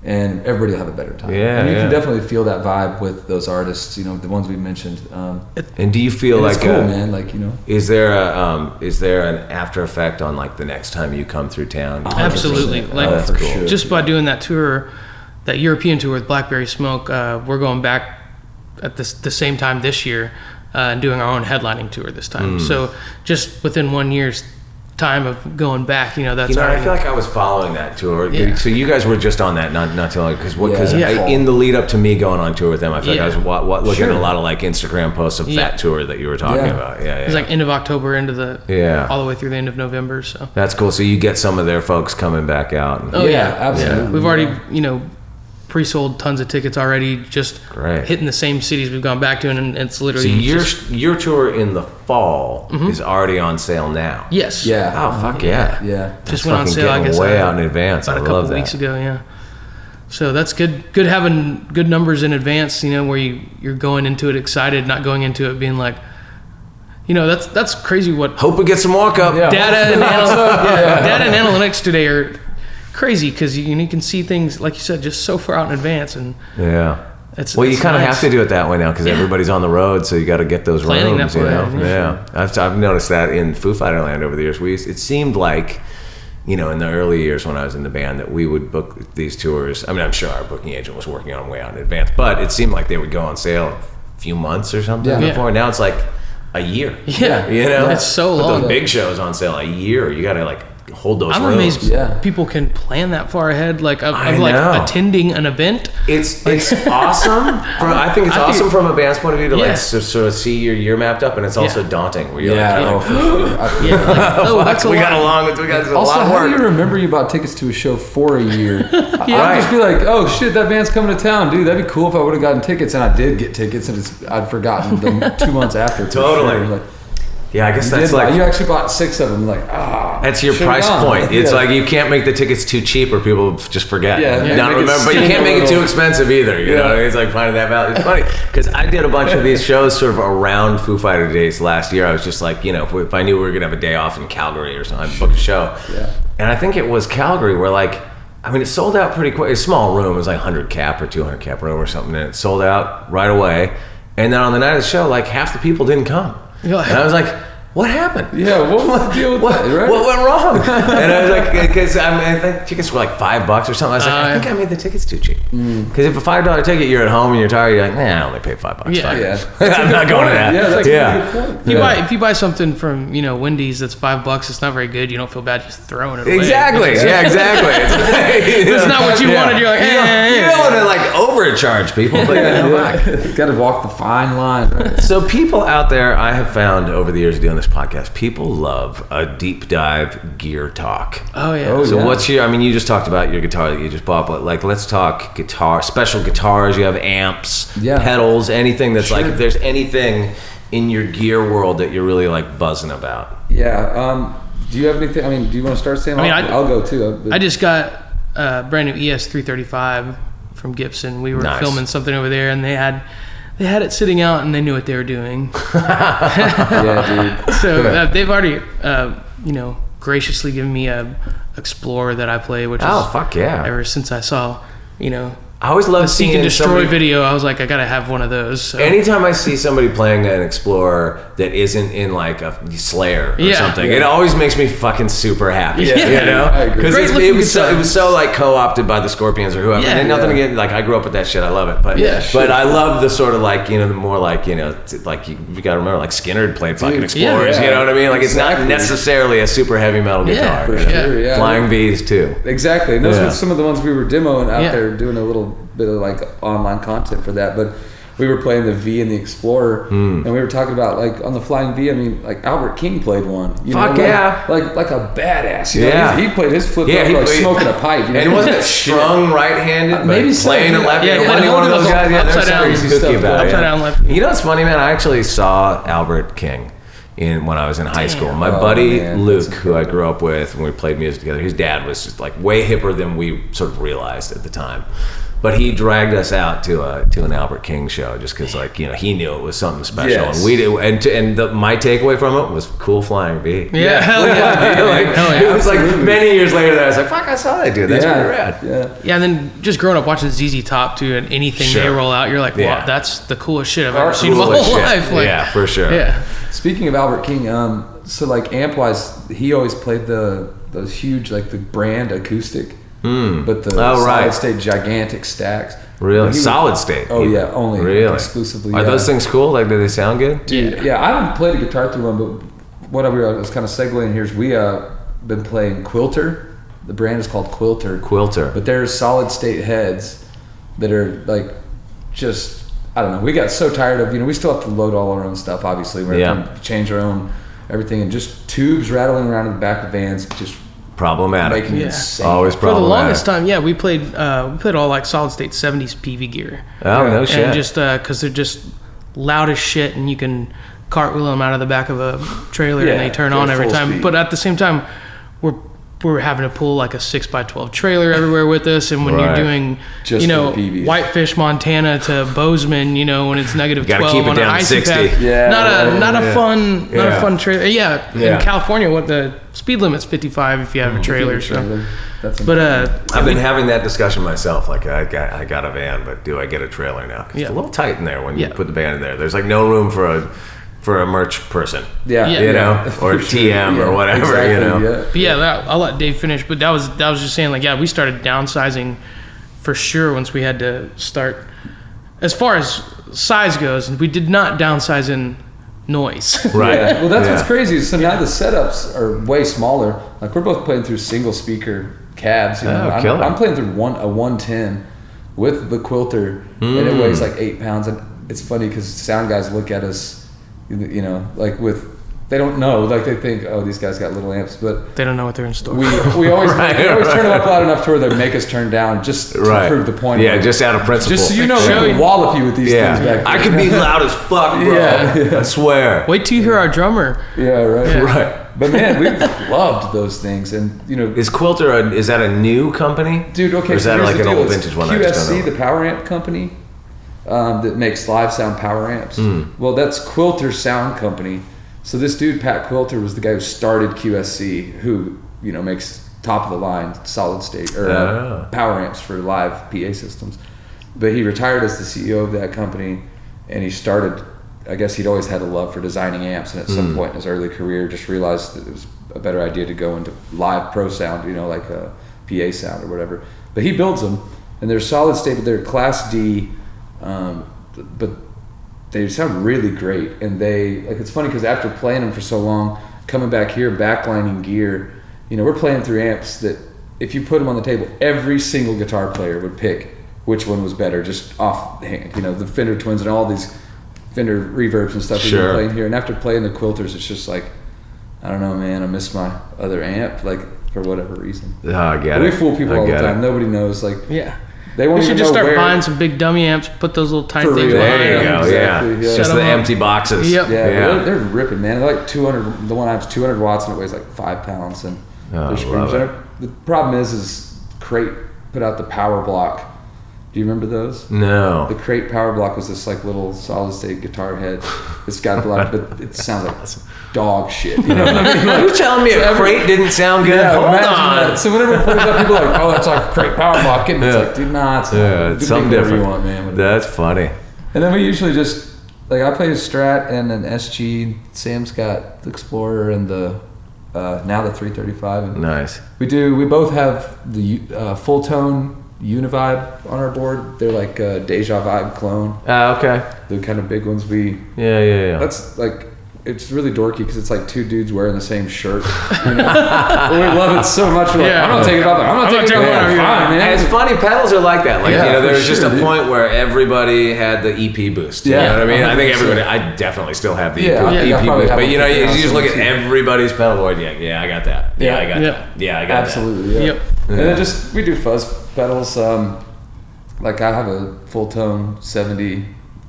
and everybody will have a better time. Yeah, and you can definitely feel that vibe with those artists, the ones we mentioned. And do you feel like it's cool, man? Like, is there an after effect on like the next time you come through town? Absolutely. Like that's cool. Sure. Just by doing that tour, that European tour with Blackberry Smoke, we're going back at the same time this year and doing our own headlining tour this time. So just within 1 year's time of going back, that's I feel like I was following that tour. Yeah. So you guys were just on that not too long because Yeah. in the lead up to me going on tour with them, I feel like I was looking at a lot of like Instagram posts of Yeah. that tour that you were talking about. Yeah, It was like end of October into all the way through the end of November. So that's cool. So you get some of their folks coming back out. And, absolutely. We've already pre-sold tons of tickets already, just hitting the same cities we've gone back to, and it's literally so your tour in the fall is already on sale now. Yes. Yeah. Oh fuck yeah. Yeah. Just went on sale, I guess, way out in advance. about I a couple love that. weeks ago. Yeah. So that's good. Good having good numbers in advance. Where you're going into it excited, not going into it being like, that's crazy. What Hope we get some walk up. Yeah. data and analytics today are crazy because you can see things like you said just so far out in advance, and It's you kind of have to do it that way now because everybody's on the road, so you got to get those Planning rooms. that way, I've noticed that in Foo Fighter Land over the years. It seemed like, in the early years when I was in the band, that we would book these tours. I mean, I'm sure our booking agent was working on them way out in advance, but it seemed like they would go on sale a few months or something before. Now it's like a year. It's so Put long. those big shows on sale a year. You got to like hold those I'm rooms. amazed people can plan that far ahead, like of I like know. attending an event. It's awesome. I think it's awesome from a band's point of view to like sort of see your year mapped up, and it's also daunting. Where you're like, for sure. That's a we lot. got along. We got a Also, lot of how do work. you remember you bought tickets to a show for a year? I'd just be like, oh shit, that band's coming to town, dude. That'd be cool if I would have gotten tickets, and I did get tickets, and I'd forgotten them 2 months after. Totally. Like, Yeah, I guess that's like you actually bought 6 of them. Like, that's your should've price gone. point. It's Yeah. like you can't make the tickets too cheap, or people just forget. Yeah, not make it remember. But you seem can't a make it too little- expensive either. You know what I mean? It's like finding that value. It's funny because I did a bunch of these shows sort of around Foo Fighter days last year. I was just like, if I knew we were gonna have a day off in Calgary or something, I'd book a show. Yeah. And I think it was Calgary where like, I mean, it sold out pretty quick. It's a small room. It was like 100 cap or 200 cap room or something, and it sold out right away. And then on the night of the show, like half the people didn't come, and I was like, what happened? Yeah, what was the deal with that, right? What went wrong? And I was like, because I think tickets were like $5 or something. I was like, I think I made the tickets too cheap. Because if a $5 ticket, you're at home and you're tired, you're like, nah, I only paid $5. Yeah. Fine. I'm not going to that. Yeah, that's a good point. If you buy something from Wendy's that's $5, it's not very good. You don't feel bad just throwing it away. Exactly. Yeah, exactly. It's not what you wanted. You're like, you don't want to like overcharge people. But Got to walk the fine line. Right? So people out there, I have found over the years of doing this podcast, people love a deep dive gear talk. Oh yeah. So what's your? I mean, you just talked about your guitar that you just bought, but like, let's talk guitar, special guitars. You have amps, pedals, anything that's like. If there's anything in your gear world that you're really like buzzing about. Yeah. Do you have anything? I mean, do you want to start, Sam? I'll go too. I just got a brand new ES335 from Gibson. We were filming something over there, and they had it sitting out, and they knew what they were doing. Yeah, dude. So they've already, graciously given me a Explorer that I play, which is fuck yeah! Ever since I saw, I always love the Seek seeing and Destroy somebody, video. I was like, I gotta have one of those. So. Anytime I see somebody playing an Explorer that isn't in like a Slayer or something, it always makes me fucking super happy. You know, because it was so like co-opted by the Scorpions or whoever. And nothing again. Like I grew up with that shit. I love it. But but I love the sort of like the more like like you gotta remember like Skinner played fucking Explorers. You know what I mean? Like it's not necessarily a super heavy metal guitar. For sure. Yeah. Flying V's too. Exactly. And those were some of the ones we were demoing out there, doing a little bit of like online content for that. But we were playing the V and the Explorer, and we were talking about like on the Flying V. I mean, like Albert King played one. Like a badass. You know? He played his flip over like smoking a pipe. And wasn't it strung right-handed? Maybe playing a left. Yeah, one of those guys. Yeah, upside down. Crazy stuff about upside down left. You know what's funny, man? I actually saw Albert King when I was in high school. My buddy Luke, who I grew up with when we played music together, his dad was just like way hipper than we sort of realized at the time. But he dragged us out to an Albert King show just because, like, he knew it was something special, and we did. And my takeaway from it was cool Flying V. Yeah, hell yeah. It was like many years later that I was like, fuck, I saw that dude. That's pretty rad. Yeah, and then just growing up watching ZZ Top too, and anything they roll out, you're like, wow, that's the coolest shit I've ever seen in my whole life. Like, yeah, for sure. Yeah. Speaking of Albert King, so like amp wise, he always played those huge like the brand acoustic. But the solid state gigantic stacks. Really? Solid state? Oh yeah, only exclusively. Are those things cool? Like, do they sound good? Dude, yeah, I haven't played a guitar through one, but what I was kind of segueing here is we been playing Quilter. The brand is called Quilter. But there's solid state heads that are like just, I don't know. We got so tired of, we still have to load all our own stuff, obviously. We have to change our own everything, and just tubes rattling around in the back of vans, just problematic. Making insane. Always problematic. For the longest time, we played all like solid state 70s PV gear. Oh, no shit. And just because they're just loud as shit, and you can cartwheel them out of the back of a trailer and they turn on every time. Speed. But at the same time, we're having to pull like a 6x12 trailer everywhere with us, and when you're doing just Whitefish, Montana to Bozeman, when it's negative 12 keep it on down an to icy 60. path, not a fun trailer. In California, what the speed limit's 55 if you have a trailer. I've been having that discussion myself. Like I got a van, but do I get a trailer now? 'Cause it's a little tight in there when you put the van in there. There's like no room for a merch person, or TM or whatever, But I'll let Dave finish. But that was just saying, like, we started downsizing for sure once we had to start. As far as size goes, we did not downsize in noise. Right. Yeah. Well, that's what's crazy. So now the setups are way smaller. Like we're both playing through single speaker cabs. You know, I'm playing through a 110 with the quilter, and it weighs like 8 pounds. And it's funny because sound guys look at us, you know, like they don't know, like they think, oh, these guys got little amps, but They don't know what they're in store. we always we always turn them up loud enough to where they make us turn down just to prove the point. Yeah, just out of principle. Just so you know, we can wallop you with these things back there. I could be loud as fuck, bro. Yeah. I swear. Wait till you hear our drummer. Yeah, right. Yeah. Right. But man, we loved those things, and you know, Is Quilter is that a new company? dude. Okay, Or is so that here's like the an deal. old It's vintage one? I just don't QSC, know. the power amp company, that makes live sound power amps. Hmm. Well, that's Quilter's sound company. So this dude, Pat Quilter, was the guy who started QSC, who, you know, makes top of the line solid state or power amps for live PA systems. But he retired as the CEO of that company, and he started, I guess he'd always had a love for designing amps, and at some point in his early career just realized that it was a better idea to go into live pro sound, you know, like a PA sound or whatever. But he builds them, and they're solid state, but they're Class D, but they sound really great. And it's funny because after playing them for so long, coming back here, backlining gear, you know, we're playing through amps that if you put them on the table, every single guitar player would pick which one was better just off hand. You know, the Fender Twins and all these Fender reverbs and stuff we've been playing here. And after playing the Quilters, it's just like, I don't know, man, I miss my other amp, like, for whatever reason. Oh, I get it. We fool people all the time. Nobody knows, like, Yeah. they won't We even should just know start where. buying some big dummy amps, put those little tiny For things real. behind There you them. go. Exactly, Yeah. yeah. Just Shut the 'em up. empty boxes. Yep. Yeah, They're ripping, man. They're like 200. The one I have is 200 watts and it weighs like 5 pounds. And they're screams. love it. The problem is Crate put out the Power Block. Do you remember those? No. The Crate Power Block was this like little solid state guitar head. It's got a lot, but it sounds like dog shit. You know what I mean? Are you telling me a crate didn't sound good? Yeah, Hold imagine on. that. So whenever it plays up, people are like, "Oh, that's our Crate Power Block." And it's like, dude, nah, it's It's something whatever different. you want, man. That's funny. And then we usually just like I play a Strat and an SG. Sam's got the Explorer and the now the 335. And Nice. we both have the full tone Univibe on our board. They're like a Deja Vibe clone. Okay. The kind of big ones Yeah. that's like, it's really dorky because it's like two dudes wearing the same shirt. You know? But we love it so much. We're like, I'm not taking it off there. I'm not taking it off there. Fine, man. And it's funny, pedals are like that. Like, Yeah, you know, there for was just sure, a dude. point where everybody had the EP boost. You Yeah, know what I mean? I think 100%. everybody, I definitely still have the Yeah, I EP probably boost. have But, you know, one you figured just out look at something too. everybody's pedal board. Yeah, I got that. Yeah, I got Yeah. that. Yeah, I got Absolutely, yeah. Yep. And then we do fuzz pedals. Like I have a full tone 70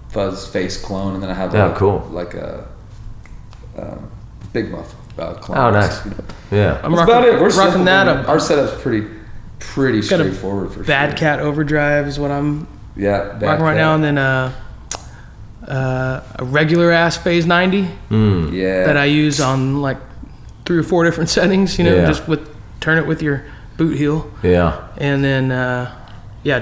fuzz face clone, and then I have cool. like a big muff clone. Oh, nice. You know. that. Yeah. I'm That's rocking, about it. We're rocking simple, that man. up. Our setup's pretty Got a straightforward for Bad sure. Cat Overdrive is what I'm Yeah, Bad rocking right Cat. now, and then a regular ass Phase 90 Yeah. that I use on like 3 or 4 different settings. You know, Yeah. just turn it with your boot heel, Yeah. and then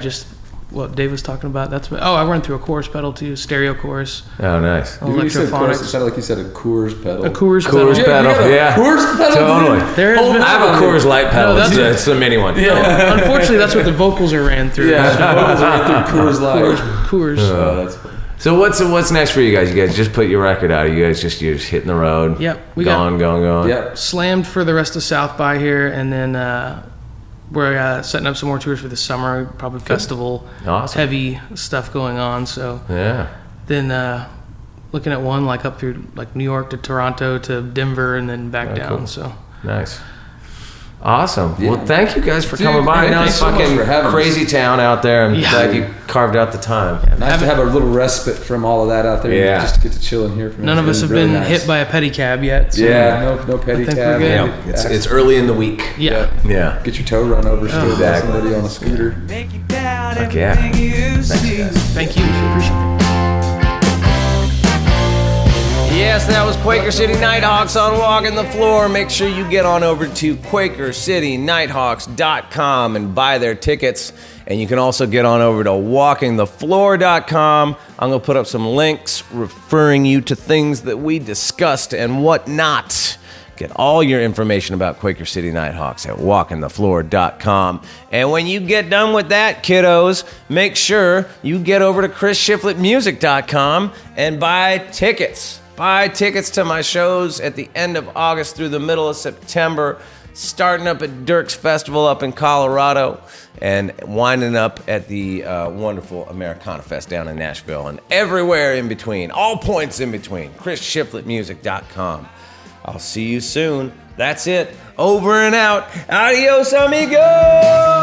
just what Dave was talking about. I run through a chorus pedal too, stereo chorus, Oh, nice. Dude, when you said chorus, it electrophonics, sounded like you said a Coors pedal. a Coors Coors pedal. pedal. you got a Yeah. Coors pedal? Totally. There has been, I have a Coors Light pedal. that's- It's the mini one. unfortunately, that's what the vocals are ran through. Yeah, so- vocals are through Coors Light. Coors. Oh, that's funny. So what's next for you guys? You guys just put your record out. You guys you're just hitting the road. Yep, we got- going. Yep. Slammed for the rest of South by here, and then we're setting up some more tours for the summer, probably festival Awesome. heavy stuff going on. So Yeah. then looking at one like up through like New York to Toronto to Denver and then back down. cool. So Nice. Awesome. Yeah. Well, thank you guys for Dude, coming by. thank Now you it's so much fucking for having us. crazy town out there. I'm Yeah. glad you carved out the time. Nice to have a little respite from all of that out there. Yeah. Just to get to chill and hear from none you. of us It's have really been nice. hit by a pedicab yet. So Yeah, no pedicab. think we're good. Yeah. It's early in the week. Yeah. Yeah. Get your toe run over still by exactly. somebody on a scooter. Fuck yeah. Thank you. Appreciate it. Yes, that was Quaker City Night Hawks on Walking the Floor. Make sure you get on over to QuakerCityNighthawks.com and buy their tickets. And you can also get on over to WalkingTheFloor.com. I'm going to put up some links referring you to things that we discussed and whatnot. Get all your information about Quaker City Night Hawks at WalkingTheFloor.com. And when you get done with that, kiddos, make sure you get over to ChrisShiflettMusic.com and buy tickets. Buy tickets to my shows at the end of August through the middle of September, starting up at Dirk's Festival up in Colorado and winding up at the wonderful Americana Fest down in Nashville and everywhere in between, all points in between. ChrisShiflettMusic.com. I'll see you soon. That's it. Over and out. Adios, amigos!